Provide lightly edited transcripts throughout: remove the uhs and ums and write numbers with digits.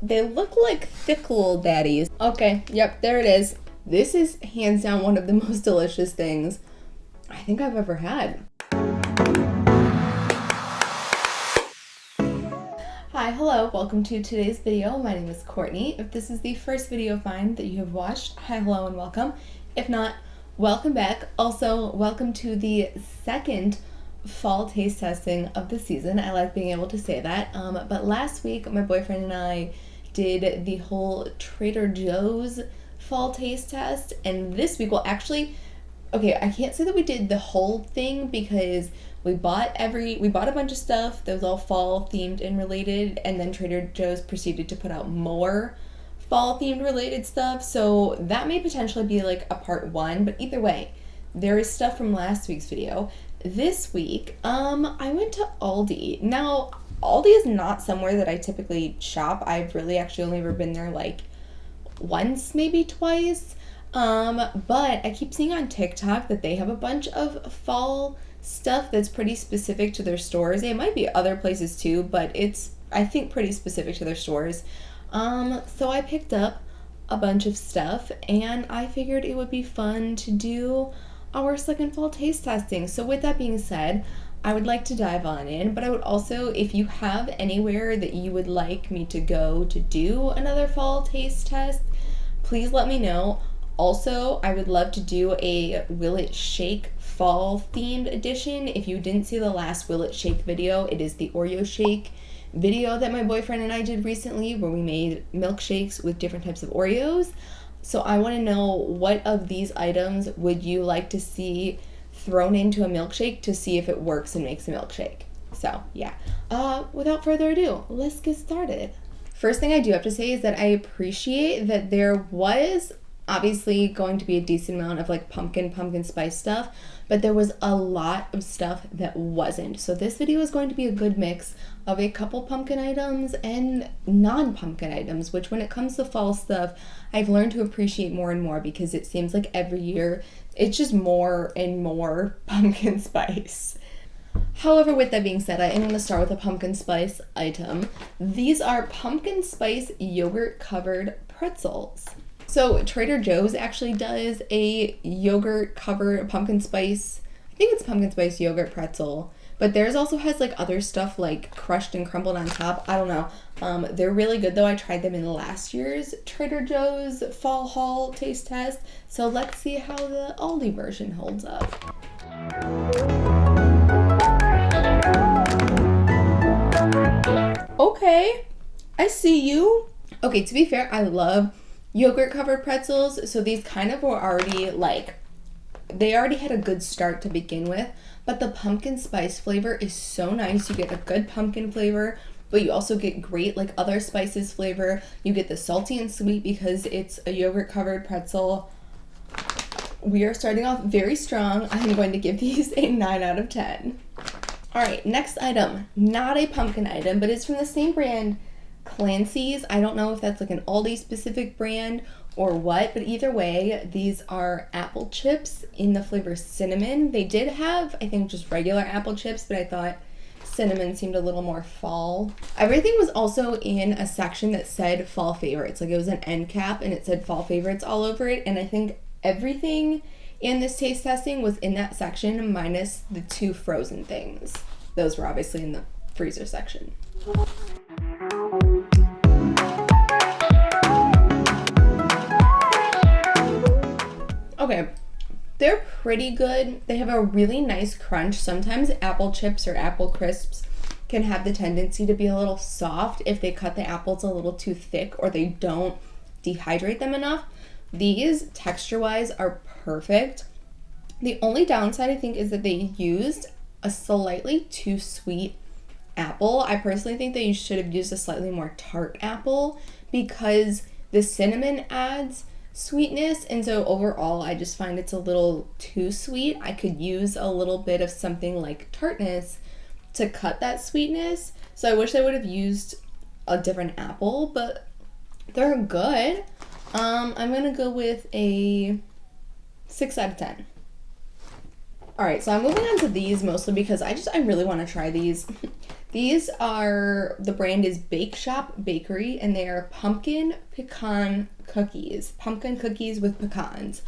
they look like thick little daddies. Okay, yep, there it is. This is hands down one of the most delicious things I think I've ever had. Hi, hello, welcome to today's video. My name is Courtney. If this is the first video of mine that you have watched, hi, hello, and welcome. If not, welcome back. Also, welcome to the second fall taste testing of the season. I like being able to say that. But last week, my boyfriend and I did the whole Trader Joe's fall taste test, and this week, well, actually, okay, I can't say that we did the whole thing because we bought a bunch of stuff that was all fall themed and related, and then Trader Joe's proceeded to put out more fall themed related stuff, so that may potentially be like a part one, but either way, there is stuff from last week's video. This week, I went to Aldi. Now, Aldi is not somewhere that I typically shop. I've really actually only ever been there like once, maybe twice. But I keep seeing on TikTok that they have a bunch of fall stuff that's pretty specific to their stores. It might be other places too, but it's, I think, pretty specific to their stores. So I picked up a bunch of stuff, and I figured it would be fun to do our second fall taste testing. So with that being said, I would like to dive on in, but I would also, if you have anywhere that you would like me to go to do another fall taste test, please let me know. Also, I would love to do a Will It Shake fall themed edition. If you didn't see the last Will It Shake video, it is the Oreo shake video that my boyfriend and I did recently where we made milkshakes with different types of Oreos. So I want to know, what of these items would you like to see thrown into a milkshake to see if it works and makes a milkshake? So yeah, without further ado, let's get started. First thing I do have to say is that I appreciate that there was obviously going to be a decent amount of like pumpkin spice stuff, but there was a lot of stuff that wasn't. So this video is going to be a good mix of a couple pumpkin items and non-pumpkin items, which when it comes to fall stuff, I've learned to appreciate more and more because it seems like every year it's just more and more pumpkin spice. However, with that being said, I am going to start with a pumpkin spice item. These are pumpkin spice yogurt covered pretzels. So Trader Joe's actually does a yogurt covered pumpkin spice, I think it's pumpkin spice yogurt pretzel, but theirs also has like other stuff like crushed and crumbled on top. I don't know. They're really good though. I tried them in last year's Trader Joe's fall haul taste test. So let's see how the Aldi version holds up. Okay, I see you. Okay, to be fair, I love yogurt covered pretzels, so these kind of were already like, they already had a good start to begin with, but the pumpkin spice flavor is so nice. You get a good pumpkin flavor, but you also get great like other spices flavor. You get the salty and sweet because it's a yogurt covered pretzel. We are starting off very strong. I'm going to give these a 9 out of 10. All right, next item, not a pumpkin item, but it's from the same brand, Clancy's. I don't know if that's like an Aldi specific brand or what, but either way, these are apple chips in the flavor cinnamon. They did have, I think, just regular apple chips, but I thought cinnamon seemed a little more fall. Everything was also in a section that said fall favorites. Like it was an end cap and it said fall favorites all over it, and I think everything in this taste testing was in that section minus the 2 frozen things. Those were obviously in the freezer section. Okay, they're pretty good. They have a really nice crunch. Sometimes apple chips or apple crisps can have the tendency to be a little soft if they cut the apples a little too thick or they don't dehydrate them enough. These, texture-wise, are perfect. The only downside, I think, is that they used a slightly too sweet apple. I personally think that you should have used a slightly more tart apple because the cinnamon adds sweetness, and so overall I just find it's a little too sweet. I could use a little bit of something like tartness to cut that sweetness, so I wish I would have used a different apple, but they're good. I'm gonna go with a 6 out of 10. Alright, so I'm moving on to these mostly because I really want to try these. These are, the brand is Bake Shop Bakery, and they are pumpkin pecan cookies. Pumpkin cookies with pecans.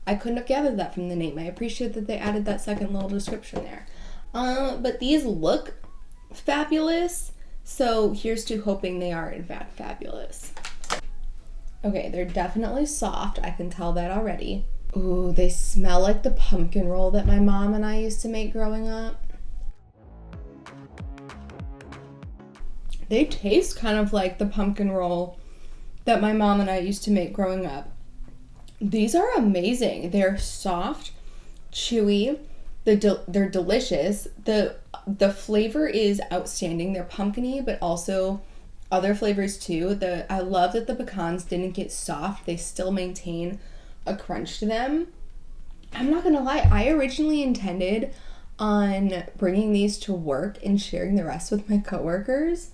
I couldn't have gathered that from the name. I appreciate that they added that second little description there. But these look fabulous, so here's to hoping they are in fact fabulous. Okay, they're definitely soft. I can tell that already. Ooh, they smell like the pumpkin roll that my mom and I used to make growing up. They taste kind of like the pumpkin roll that my mom and I used to make growing up. These are amazing. They're soft, chewy, they're delicious. The flavor is outstanding. They're pumpkiny, but also other flavors too. I love that the pecans didn't get soft. They still maintain a crunch to them. I'm not gonna lie, I originally intended on bringing these to work and sharing the rest with my coworkers.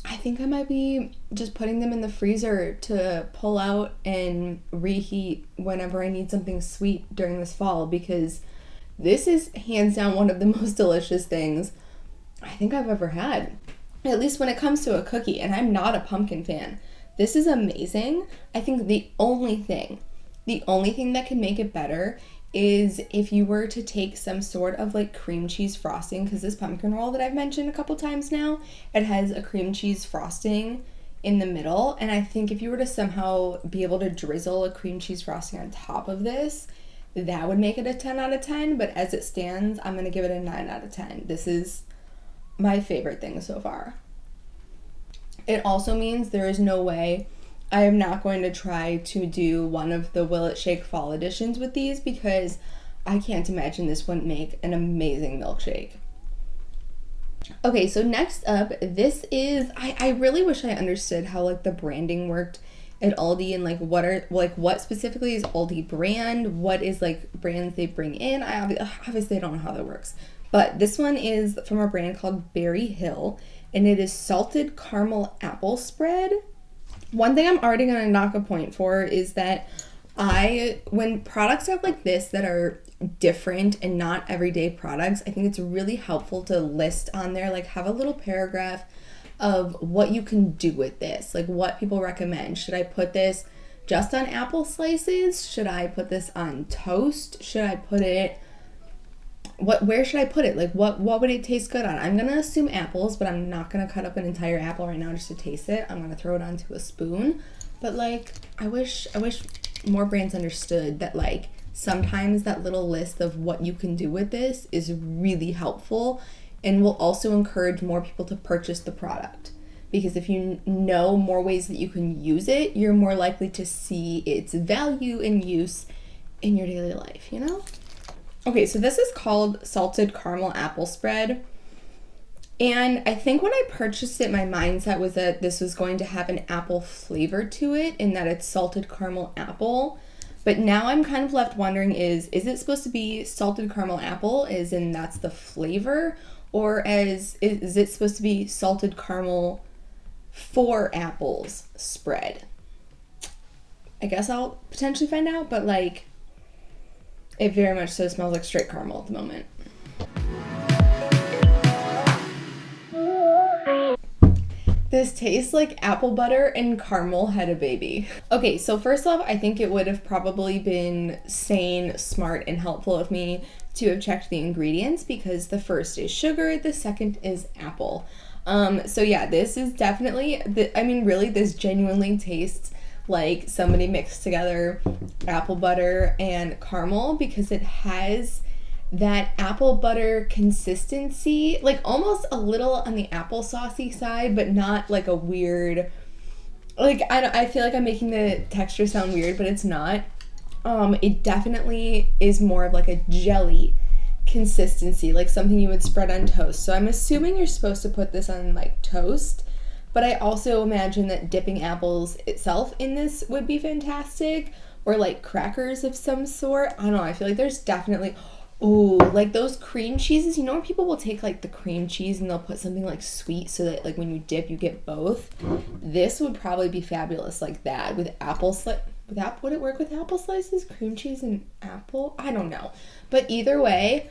I think I might be just putting them in the freezer to pull out and reheat whenever I need something sweet during this fall, because this is hands down one of the most delicious things I think I've ever had. At least when it comes to a cookie, and I'm not a pumpkin fan. This is amazing. I think the only thing that can make it better is if you were to take some sort of like cream cheese frosting, because this pumpkin roll that I've mentioned a couple times now, it has a cream cheese frosting in the middle, and I think if you were to somehow be able to drizzle a cream cheese frosting on top of this, that would make it a 10 out of 10, but as it stands, I'm going to give it a 9 out of 10. This is my favorite thing so far. It also means there is no way I am not going to try to do one of the Will It Shake fall editions with these, because I can't imagine this wouldn't make an amazing milkshake. Okay, so next up, this is, I really wish I understood how like the branding worked at Aldi, and like what specifically is Aldi brand, what is like brands they bring in. I obviously don't know how that works. But this one is from a brand called Berry Hill, and it is salted caramel apple spread. One thing I'm already going to knock a point for is that when products are like this that are different and not everyday products, I think it's really helpful to list on there, like have a little paragraph of what you can do with this, like what people recommend. Should I put this just on apple slices? Should I put this on toast? Should I put it, where should I put it? Like what would it taste good on? I'm gonna assume apples, but I'm not gonna cut up an entire apple right now just to taste it. I'm gonna throw it onto a spoon. But like, I wish more brands understood that like sometimes that little list of what you can do with this is really helpful and will also encourage more people to purchase the product. Because if you know more ways that you can use it, you're more likely to see its value and use in your daily life, you know? Okay, so this is called Salted Caramel Apple Spread. And I think when I purchased it, my mindset was that this was going to have an apple flavor to it and that it's salted caramel apple. But now I'm kind of left wondering, is it supposed to be salted caramel apple, as in that's the flavor? Or is it supposed to be salted caramel for apples spread? I guess I'll potentially find out, but like, it very much so smells like straight caramel at the moment. This tastes like apple butter and caramel had a baby. Okay, so first off, I think it would have probably been sane, smart, and helpful of me to have checked the ingredients, because the first is sugar, the second is apple. So yeah, this is definitely, really, this genuinely tastes like somebody mixed together apple butter and caramel, because it has that apple butter consistency, like almost a little on the applesaucey side, but not like a weird, like, I feel like I'm making the texture sound weird, but it's not. It definitely is more of like a jelly consistency, like something you would spread on toast. So I'm assuming you're supposed to put this on like toast, but I also imagine that dipping apples itself in this would be fantastic, or like crackers of some sort. I don't know, I feel like there's definitely, ooh, like those cream cheeses, you know, where people will take like the cream cheese and they'll put something like sweet so that like when you dip you get both. This would probably be fabulous like that with apple would it work with apple slices, cream cheese and apple? I don't know. But either way,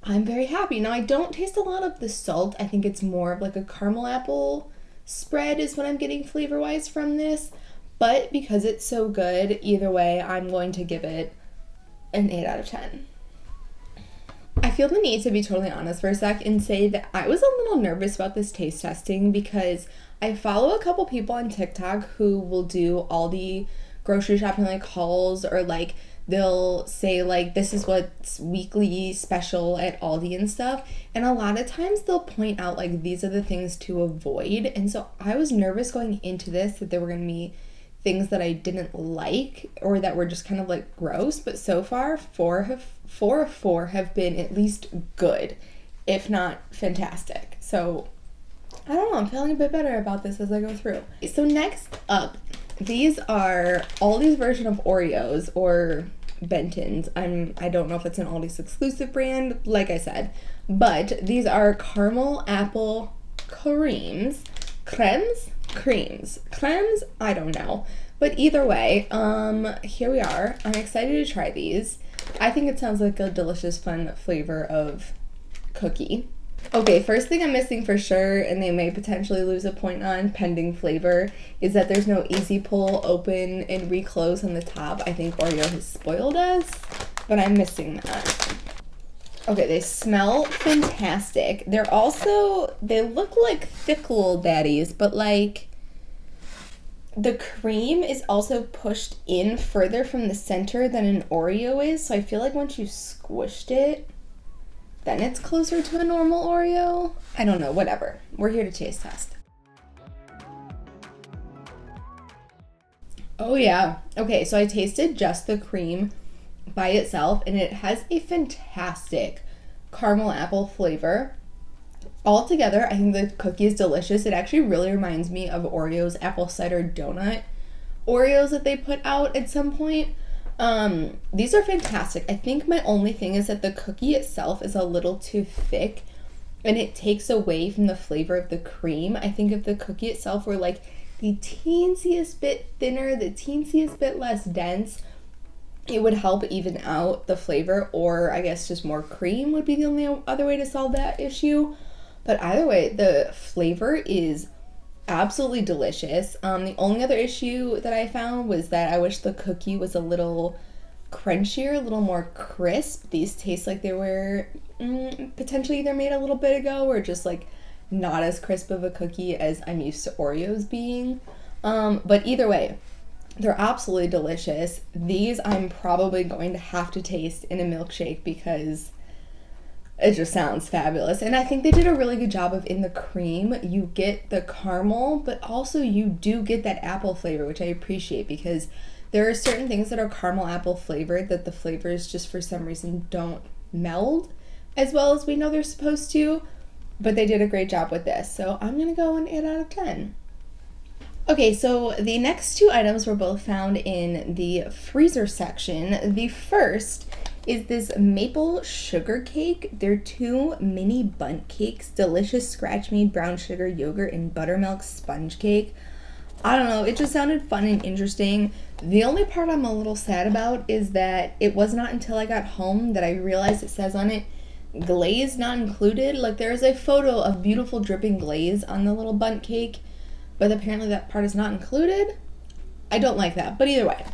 I'm very happy. Now, I don't taste a lot of the salt. I think it's more of like a caramel apple spread is what I'm getting flavor-wise from this. But because it's so good, either way, I'm going to give it an 8 out of 10. I feel the need to be totally honest for a sec and say that I was a little nervous about this taste testing because I follow a couple people on TikTok who will do Aldi grocery shopping like hauls, or like they'll say like this is what's weekly special at Aldi and stuff, and a lot of times they'll point out like these are the things to avoid. And so I was nervous going into this that there were going to be things that I didn't like or that were just kind of like gross, but so far four of four have been at least good, if not fantastic. So I don't know, I'm feeling a bit better about this as I go through. So next up, these are Aldi's version of Oreos, or Benton's. I don't know if it's an Aldi's exclusive brand, like I said, but these are caramel apple creams, I don't know. But either way, here we are. I'm excited to try these. I think it sounds like a delicious, fun flavor of cookie. Okay, first thing I'm missing for sure, and they may potentially lose a point on pending flavor, is that there's no easy pull, open, and reclose on the top. I think Oreo has spoiled us, but I'm missing that. Okay, they smell fantastic. They look like thick little daddies, but like the cream is also pushed in further from the center than an Oreo is. So I feel like once you squished it, then it's closer to a normal Oreo. I don't know, whatever. We're here to taste test. Oh yeah. Okay, so I tasted just the cream by itself, and it has a fantastic caramel apple flavor. Altogether, I think the cookie is delicious. It actually really reminds me of Oreo's apple cider donut Oreos that they put out at some point. These are fantastic. I think my only thing is that the cookie itself is a little too thick and it takes away from the flavor of the cream. I think if the cookie itself were like the teensiest bit thinner, the teensiest bit less dense, it would help even out the flavor, or I guess just more cream would be the only other way to solve that issue. But either way, the flavor is absolutely delicious. The only other issue that I found was that I wish the cookie was a little crunchier, a little more crisp. These taste like they were potentially either made a little bit ago or just like not as crisp of a cookie as I'm used to Oreos being. But either way, they're absolutely delicious. These I'm probably going to have to taste in a milkshake because it just sounds fabulous. And I think they did a really good job of, in the cream, you get the caramel, but also you do get that apple flavor, which I appreciate because there are certain things that are caramel apple flavored that the flavors just for some reason don't meld as well as we know they're supposed to. But they did a great job with this. So I'm going to go an 8 out of 10. Okay, so the next two items were both found in the freezer section. The first is this maple sugar cake. They're 2 mini bundt cakes, delicious scratch-made brown sugar yogurt and buttermilk sponge cake. I don't know, it just sounded fun and interesting. The only part I'm a little sad about is that it was not until I got home that I realized it says on it, glaze not included. Like, there is a photo of beautiful dripping glaze on the little bundt cake, but apparently that part is not included. I don't like that, but either way,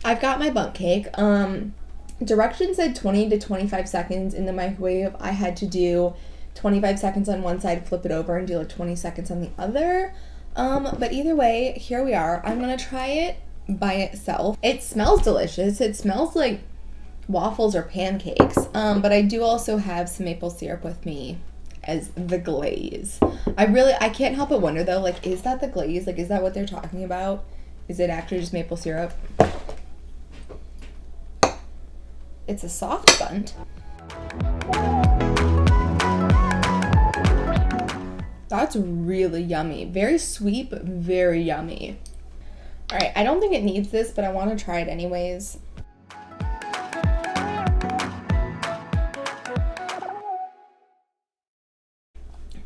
I've got my bundt cake. Directions said 20 to 25 seconds in the microwave. I had to do 25 seconds on one side, flip it over, and do like 20 seconds on the other. But either way, here we are. I'm gonna try it by itself. It smells delicious. It smells like waffles or pancakes. But I do also have some maple syrup with me as the glaze. I can't help but wonder though, like, is that the glaze? Like, is that what they're talking about? Is it actually just maple syrup? It's a soft bundt. That's really yummy. Very sweet, but very yummy. All right, I don't think it needs this, but I want to try it anyways.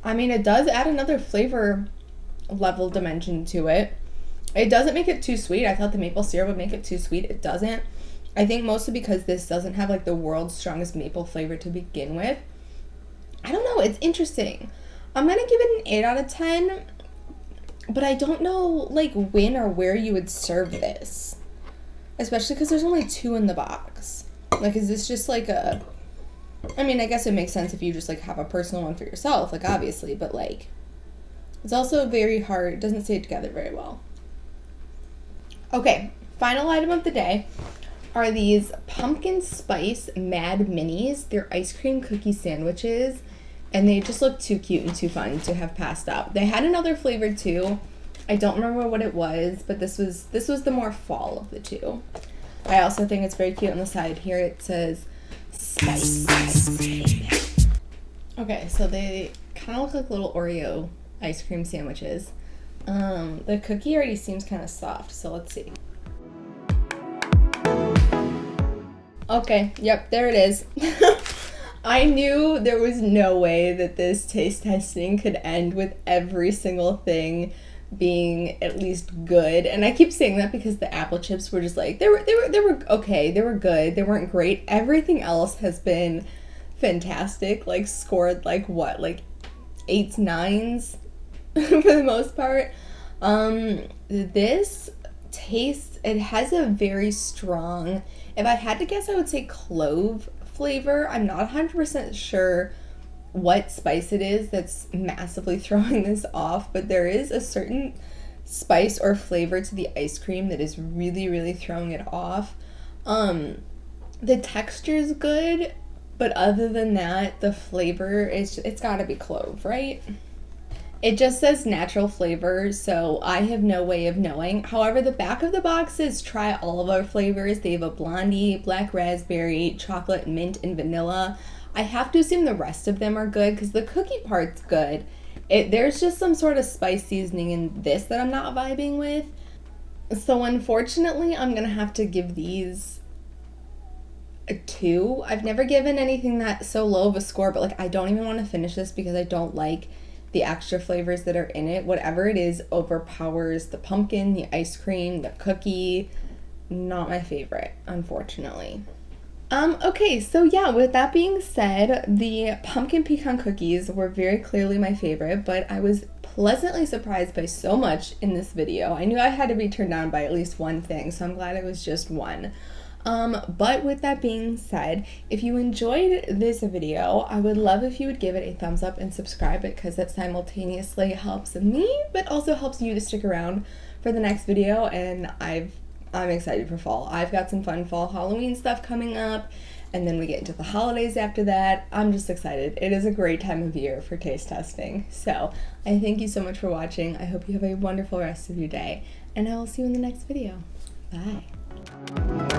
I mean, it does add another flavor level dimension to it. It doesn't make it too sweet. I thought the maple syrup would make it too sweet. It doesn't. I think mostly because this doesn't have like the world's strongest maple flavor to begin with. I don't know, it's interesting. I'm gonna give it an 8 out of 10, but I don't know like when or where you would serve this. Especially because there's only 2 in the box. Like, is this just like a... I mean, I guess it makes sense if you just like have a personal one for yourself, like obviously, but like it's also very hard. It doesn't stay together very well. Okay, final item of the day are these pumpkin spice Mad Minis. They're ice cream cookie sandwiches, and they just look too cute and too fun to have passed up. They had another flavor too. I don't remember what it was, but this was the more fall of the two. I also think it's very cute on the side here. It says spice ice cream. Okay, so they kind of look like little Oreo ice cream sandwiches. The cookie already seems kind of soft, so let's see. Okay, yep, there it is. I knew there was no way that this taste testing could end with every single thing being at least good. And I keep saying that because the apple chips were just like, they were okay, they were good, they weren't great. Everything else has been fantastic, like scored like what, like 8s, 9s for the most part. This tastes, it has a very strong, if I had to guess, I would say clove flavor. I'm not 100% sure what spice it is that's massively throwing this off, but there is a certain spice or flavor to the ice cream that is really, really throwing it off. The texture is good, but other than that, the flavor is, it's gotta be clove, right? It just says natural flavor, so I have no way of knowing. However, the back of the box says try all of our flavors. They have a blondie, black raspberry, chocolate, mint, and vanilla. I have to assume the rest of them are good because the cookie part's good. There's just some sort of spice seasoning in this that I'm not vibing with. So unfortunately, I'm gonna have to give these a 2. I've never given anything that so low of a score, but like I don't even want to finish this because I don't like the extra flavors that are in it. Whatever it is overpowers the pumpkin, the ice cream, the cookie. Not my favorite, unfortunately. Okay, so yeah, with that being said, the pumpkin pecan cookies were very clearly my favorite, but I was pleasantly surprised by so much in this video. I knew I had to be turned down by at least one thing, so I'm glad it was just one. But with that being said, if you enjoyed this video, I would love if you would give it a thumbs up and subscribe, because that simultaneously helps me, but also helps you to stick around for the next video, and I'm excited for fall. I've got some fun fall Halloween stuff coming up, and then we get into the holidays after that. I'm just excited. It is a great time of year for taste testing. So I thank you so much for watching. I hope you have a wonderful rest of your day, and I will see you in the next video. Bye.